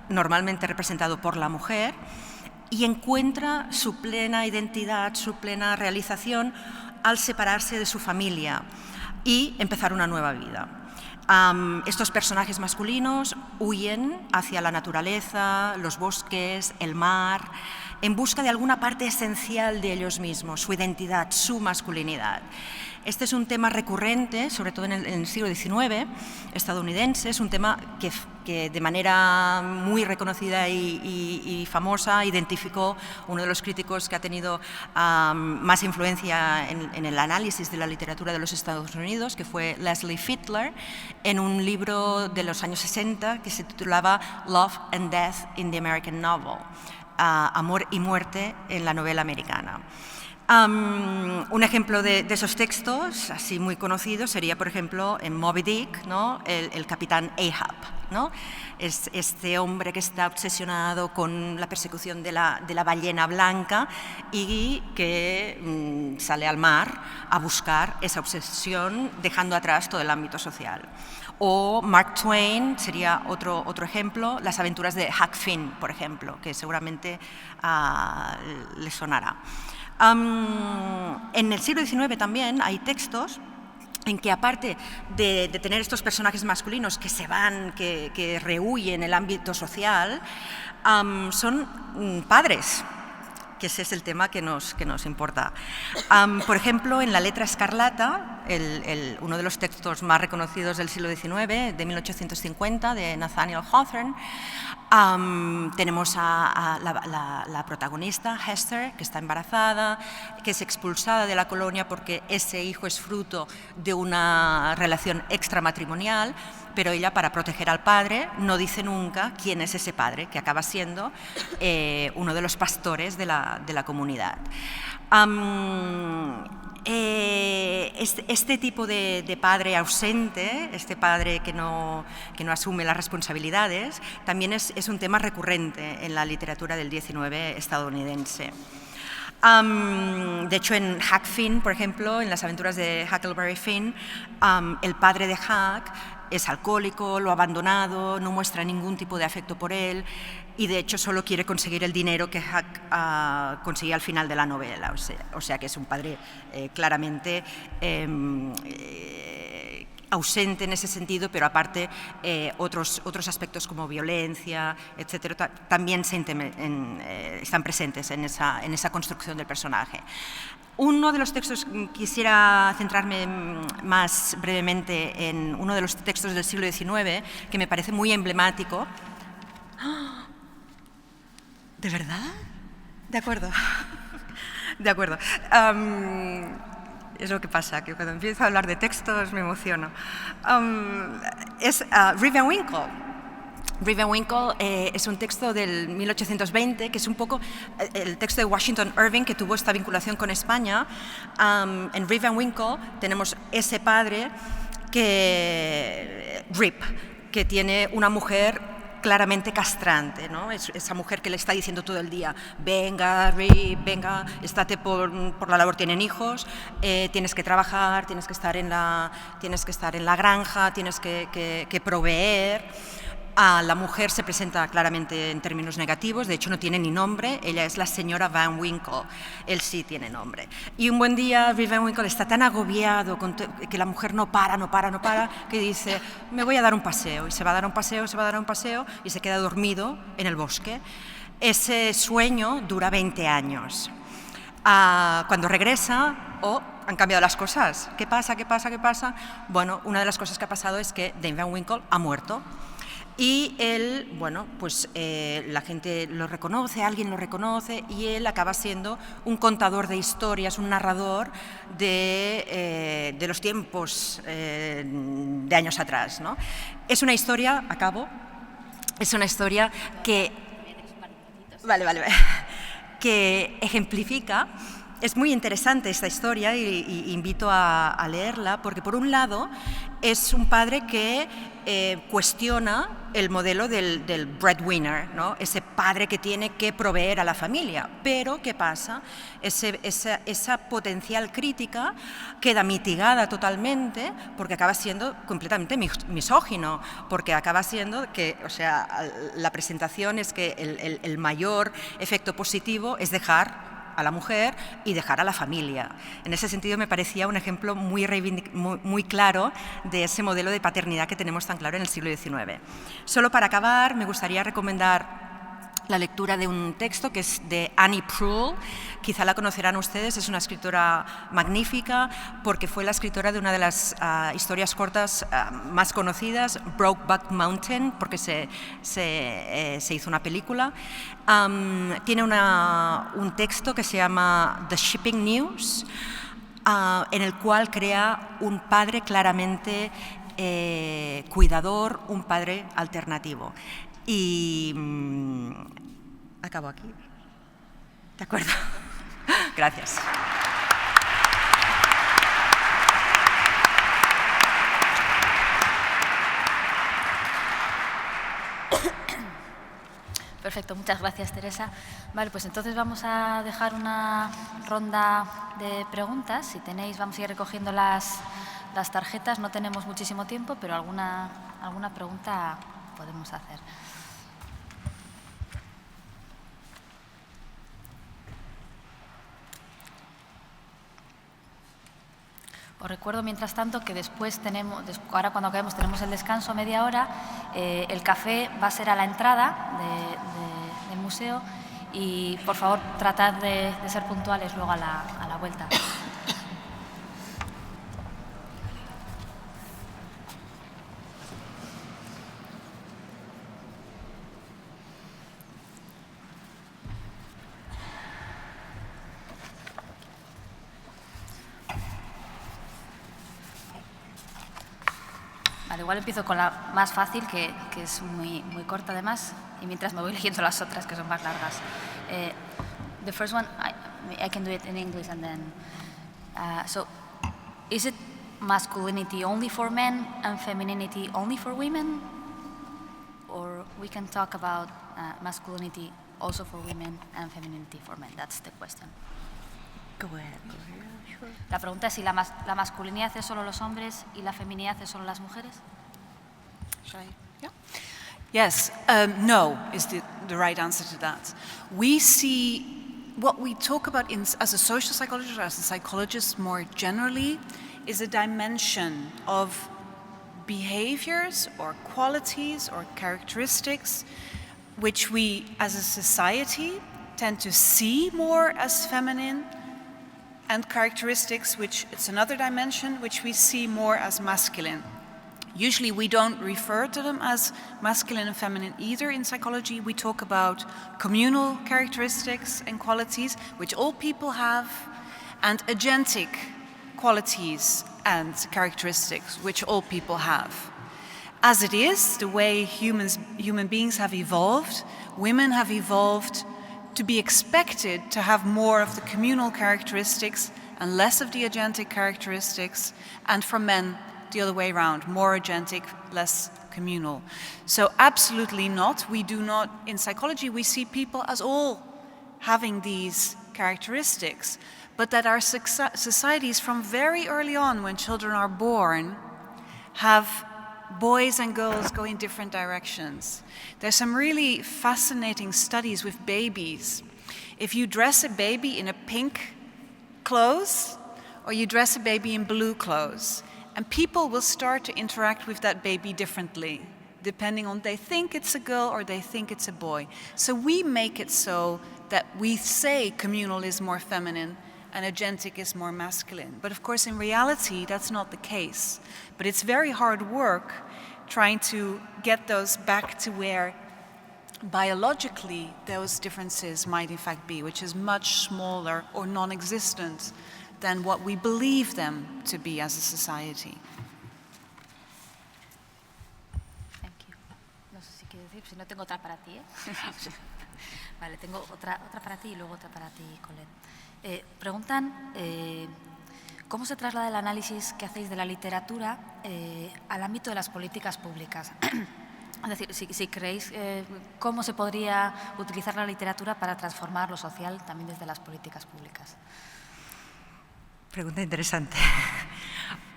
normalmente representado por la mujer, y encuentra su plena identidad, su plena realización al separarse de su familia y empezar una nueva vida. Estos personajes masculinos huyen hacia la naturaleza, los bosques, el mar, en busca de alguna parte esencial de ellos mismos, su identidad, su masculinidad. Este es un tema recurrente, sobre todo en el siglo XIX estadounidense, es un tema que de manera muy reconocida y famosa identificó uno de los críticos que ha tenido más influencia en el análisis de la literatura de los Estados Unidos, que fue Leslie Fitler, en un libro de los años 60 que se titulaba Love and Death in the American Novel, Amor y muerte en la novela americana. Un ejemplo de esos textos, así muy conocidos, sería, por ejemplo, en Moby Dick, ¿no? el capitán Ahab, ¿no? Es este hombre que está obsesionado con la persecución de la ballena blanca y que sale al mar a buscar esa obsesión, dejando atrás todo el ámbito social. O Mark Twain sería otro ejemplo, las aventuras de Huck Finn, por ejemplo, que seguramente les sonará. En el siglo XIX también hay textos en que, aparte de tener estos personajes masculinos que se van, que rehuyen el ámbito social, son padres, que ese es el tema que nos importa. Por ejemplo, en La letra escarlata, uno de los textos más reconocidos del siglo XIX, de 1850, de Nathaniel Hawthorne, tenemos a la protagonista, Hester, que está embarazada, que es expulsada de la colonia porque ese hijo es fruto de una relación extramatrimonial, pero ella, para proteger al padre, no dice nunca quién es ese padre, que acaba siendo uno de los pastores de la comunidad. Este tipo de padre ausente, este padre que no asume las responsabilidades, también es un tema recurrente en la literatura del XIX estadounidense. De hecho, en Huck Finn, por ejemplo, en las aventuras de Huckleberry Finn, el padre de Huck es alcohólico, lo ha abandonado, no muestra ningún tipo de afecto por él y, de hecho, solo quiere conseguir el dinero que Huck consigue al final de la novela. O sea que es un padre claramente ausente en ese sentido, pero aparte otros aspectos como violencia, etcétera, también están presentes en esa construcción del personaje. Uno de los textos, quisiera centrarme más brevemente en uno de los textos del siglo XIX, que me parece muy emblemático. ¿De verdad? De acuerdo. De acuerdo. Es lo que pasa, que cuando empiezo a hablar de textos me emociono. Es Rip Van Winkle. Rip Van Winkle es un texto del 1820, que es un poco el texto de Washington Irving, que tuvo esta vinculación con España. En Rip Van Winkle tenemos ese padre, Rip, que tiene una mujer claramente castrante, ¿no? Esa mujer que le está diciendo todo el día: venga, Rip, venga, estate por la labor, tienen hijos, tienes que trabajar, tienes que estar en la granja, tienes que proveer. La mujer se presenta claramente en términos negativos, de hecho no tiene ni nombre, ella es la señora Van Winkle, él sí tiene nombre. Y un buen día Van Winkle está tan agobiado con que la mujer no para, que dice, me voy a dar un paseo, y se va a dar un paseo, y se queda dormido en el bosque. Ese sueño dura 20 años. Cuando regresa, han cambiado las cosas. ¿Qué pasa? Bueno, una de las cosas que ha pasado es que Dame Van Winkle ha muerto. Y él, bueno, pues la gente lo reconoce, alguien lo reconoce, y él acaba siendo un contador de historias, un narrador de los tiempos de años atrás, ¿no? Es una historia, es una historia que... que ejemplifica. Es muy interesante esta historia y invito a leerla, porque por un lado es un padre que cuestiona el modelo del breadwinner, ¿no? Ese padre que tiene que proveer a la familia. Pero, ¿qué pasa? Esa potencial crítica queda mitigada totalmente porque acaba siendo completamente misógino, porque acaba siendo que, o sea, la presentación es que el mayor efecto positivo es dejar a la mujer y dejar a la familia. En ese sentido me parecía un ejemplo muy claro de ese modelo de paternidad que tenemos tan claro en el siglo XIX. Solo para acabar, me gustaría recomendar la lectura de un texto que es de Annie Proulx. Quizá la conocerán ustedes, es una escritora magnífica porque fue la escritora de una de las historias cortas más conocidas, Brokeback Mountain, porque se hizo una película. Tiene un texto que se llama The Shipping News, en el cual crea un padre claramente cuidador, un padre alternativo. Y acabo aquí. ¿De acuerdo? Gracias. Perfecto, muchas gracias, Teresa. Vale, pues entonces vamos a dejar una ronda de preguntas. Si tenéis, vamos a ir recogiendo las tarjetas. No tenemos muchísimo tiempo, pero alguna pregunta podemos hacer. Os recuerdo, mientras tanto, que después ahora cuando acabemos tenemos el descanso, media hora. El café va a ser a la entrada del museo y, por favor, tratad de ser puntuales luego a la vuelta. Vale, igual empiezo con la más fácil, que es muy corta además, y mientras me voy leyendo las otras que son más largas. The first one, I can do it in English and then... so, is it masculinity only for men and femininity only for women? Or we can talk about masculinity also for women and femininity for men? That's the question. Go ahead. Sure. La pregunta es si la masculinidad es solo los hombres y la feminidad es solo las mujeres. Shall I? Yeah. Yes, no is the right answer to that. We see what we talk about as a social psychologist or as a psychologist more generally is a dimension of behaviors or qualities or characteristics which we as a society tend to see more as feminine, and characteristics which it's another dimension which we see more as masculine. Usually we don't refer to them as masculine and feminine either in psychology. We talk about communal characteristics and qualities which all people have, and agentic qualities and characteristics which all people have. As it is, the way human beings have evolved, women have evolved to be expected to have more of the communal characteristics and less of the agentic characteristics, and for men, the other way around, more agentic, less communal. So absolutely not. We do not, in psychology, we see people as all having these characteristics, but that our societies from very early on, when children are born, have boys and girls go in different directions. There's some really fascinating studies with babies. If you dress a baby in a pink clothes, or you dress a baby in blue clothes, and people will start to interact with that baby differently, depending on they think it's a girl or they think it's a boy. So we make it so that we say communal is more feminine and agentic is more masculine. But of course, in reality, that's not the case. But it's very hard work trying to get those back to where biologically those differences might in fact be, which is much smaller or non-existent than what we believe them to be as a society. Thank you. No sé si quiero decir, si no tengo otra para ti, ¿eh? Vale, tengo otra para ti y luego otra para ti, Colette. Preguntan cómo se traslada el análisis que hacéis de la literatura al ámbito de las políticas públicas. Es decir, si creéis cómo se podría utilizar la literatura para transformar lo social también desde las políticas públicas. Pregunta interesante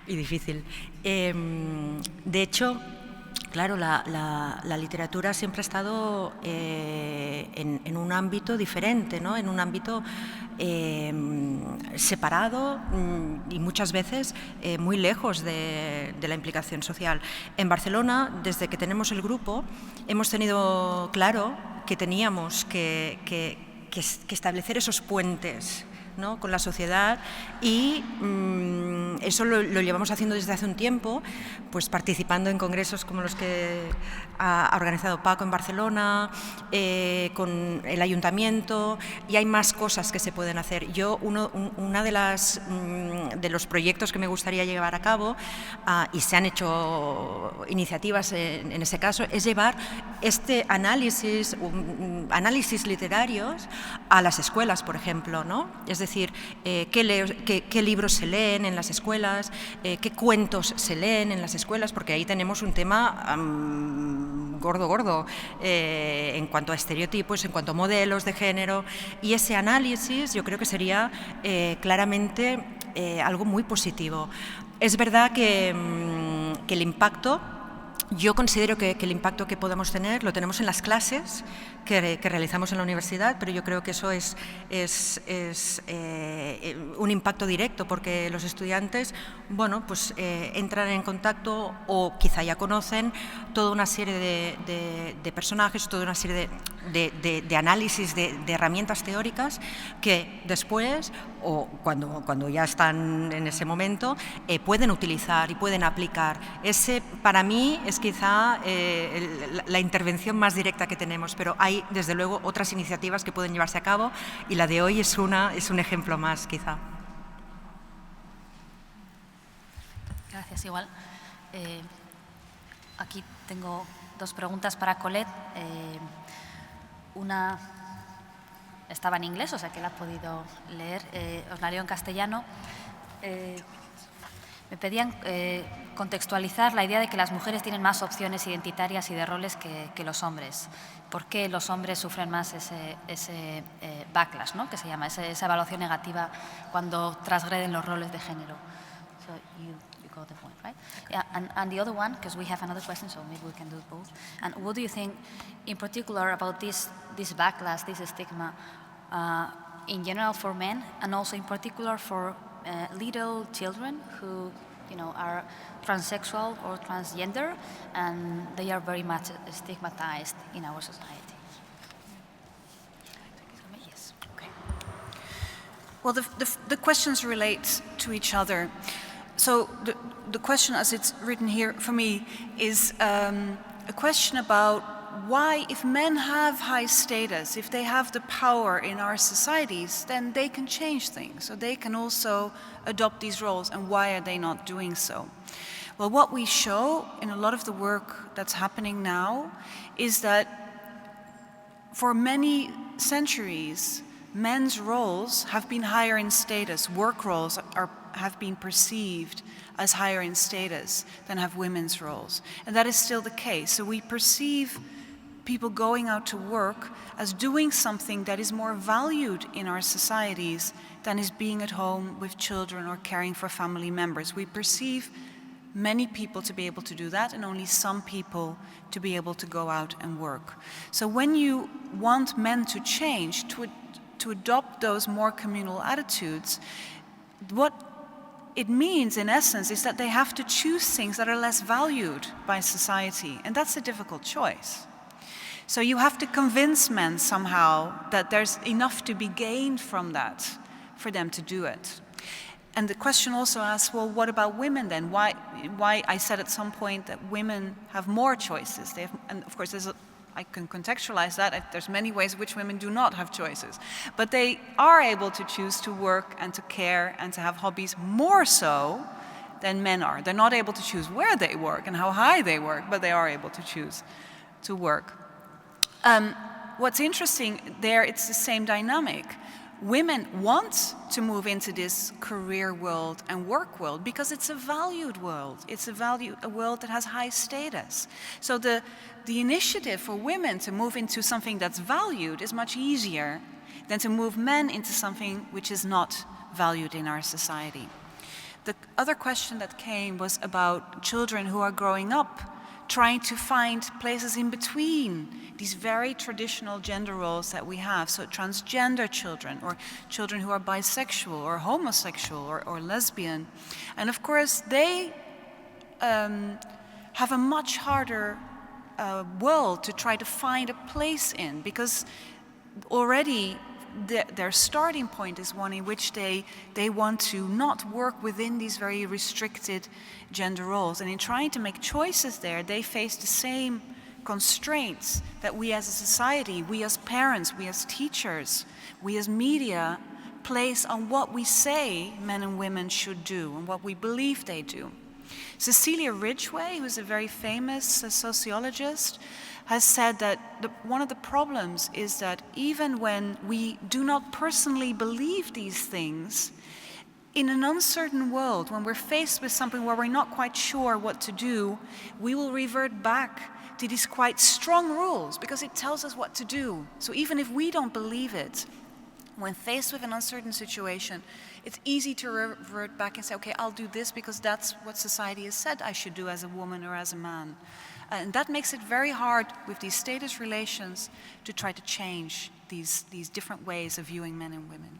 y difícil. De hecho, claro, la literatura siempre ha estado en un ámbito diferente, ¿no? En un ámbito separado y muchas veces muy lejos de la implicación social. En Barcelona, desde que tenemos el grupo, hemos tenido claro que teníamos que establecer esos puentes, ¿no?, con la sociedad, y eso lo llevamos haciendo desde hace un tiempo, pues participando en congresos como los que ha organizado Paco en Barcelona, con el ayuntamiento, y hay más cosas que se pueden hacer. Yo, una de los proyectos que me gustaría llevar a cabo, y se han hecho iniciativas en ese caso, es llevar este análisis literarios a las escuelas, por ejemplo, ¿no? Es decir, qué libros se leen en las escuelas, qué cuentos se leen en las escuelas, porque ahí tenemos un tema gordo en cuanto a estereotipos, en cuanto a modelos de género, y ese análisis yo creo que sería claramente algo muy positivo. Es verdad que el impacto, yo considero que el impacto que podemos tener lo tenemos en las clases que realizamos en la universidad, pero yo creo que eso es un impacto directo, porque los estudiantes, bueno, pues entran en contacto o quizá ya conocen toda una serie de personajes, toda una serie de análisis, de herramientas teóricas que después, o cuando ya están en ese momento, pueden utilizar y pueden aplicar. Ese, para mí, es quizá la intervención más directa que tenemos, pero hay desde luego otras iniciativas que pueden llevarse a cabo, y la de hoy es un ejemplo más, quizá. Gracias. Igual, aquí tengo dos preguntas para Colette. Una estaba en inglés, o sea que la he podido leer, os la leo en castellano. Me pedían contextualizar la idea de que las mujeres tienen más opciones identitarias y de roles que los hombres. ¿Por qué los hombres sufren más ese backlash, ¿no?, que se llama, esa evaluación negativa cuando transgreden los roles de género? So you got the point, right? Yeah, and the other one, because we have another question, so maybe we can do both. And what do you think, in particular, about this backlash, this stigma, in general for men, and also in particular for little children who, are transsexual or transgender, and they are very much stigmatized in our society? Yes. Okay. Well, the questions relate to each other. So the question, as it's written here for me, is a question about why, if men have high status, if they have the power in our societies, then they can change things. So they can also adopt these roles, and why are they not doing so? Well, what we show in a lot of the work that's happening now is that for many centuries, men's roles have been higher in status. Work roles have been perceived as higher in status than have women's roles. And that is still the case. So we perceive people going out to work as doing something that is more valued in our societies than is being at home with children or caring for family members. We perceive many people to be able to do that and only some people to be able to go out and work. So when you want men to change, to adopt those more communal attitudes, what it means in essence is that they have to choose things that are less valued by society, and that's a difficult choice. So you have to convince men somehow that there's enough to be gained from that for them to do it. And the question also asks, well, what about women then? Why I said at some point that women have more choices. And of course, I can contextualize that. There's many ways in which women do not have choices. But they are able to choose to work and to care and to have hobbies more so than men are. They're not able to choose where they work and how high they work, but they are able to choose to work. What's interesting there, it's the same dynamic. Women want to move into this career world and work world because it's a valued world. It's a world that has high status. So the initiative for women to move into something that's valued is much easier than to move men into something which is not valued in our society. The other question that came was about children who are growing up, trying to find places in between these very traditional gender roles that we have. So transgender children, or children who are bisexual or homosexual or lesbian. And of course, they have a much harder world to try to find a place in, because already their starting point is one in which they want to not work within these very restricted gender roles. And in trying to make choices there, they face the same constraints that we as a society, we as parents, we as teachers, we as media place on what we say men and women should do and what we believe they do. Cecilia Ridgway, who's a very famous sociologist, has said that one of the problems is that even when we do not personally believe these things, in an uncertain world, when we're faced with something where we're not quite sure what to do, we will revert back to these quite strong rules because it tells us what to do. So even if we don't believe it, when faced with an uncertain situation, it's easy to revert back and say, okay, I'll do this because that's what society has said I should do as a woman or as a man. And that makes it very hard with these status relations to try to change these different ways of viewing men and women.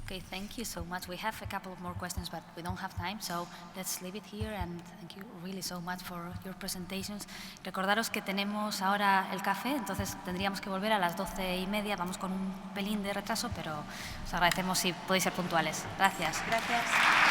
Okay, thank you so much. We have a couple of more questions, but we don't have time, so let's leave it here, and thank you really so much for your presentations. Recordaros que tenemos ahora el café, entonces tendríamos que volver a las 12:30. Vamos con un pelín de retraso, pero os agradecemos si podéis ser puntuales. Gracias. Gracias.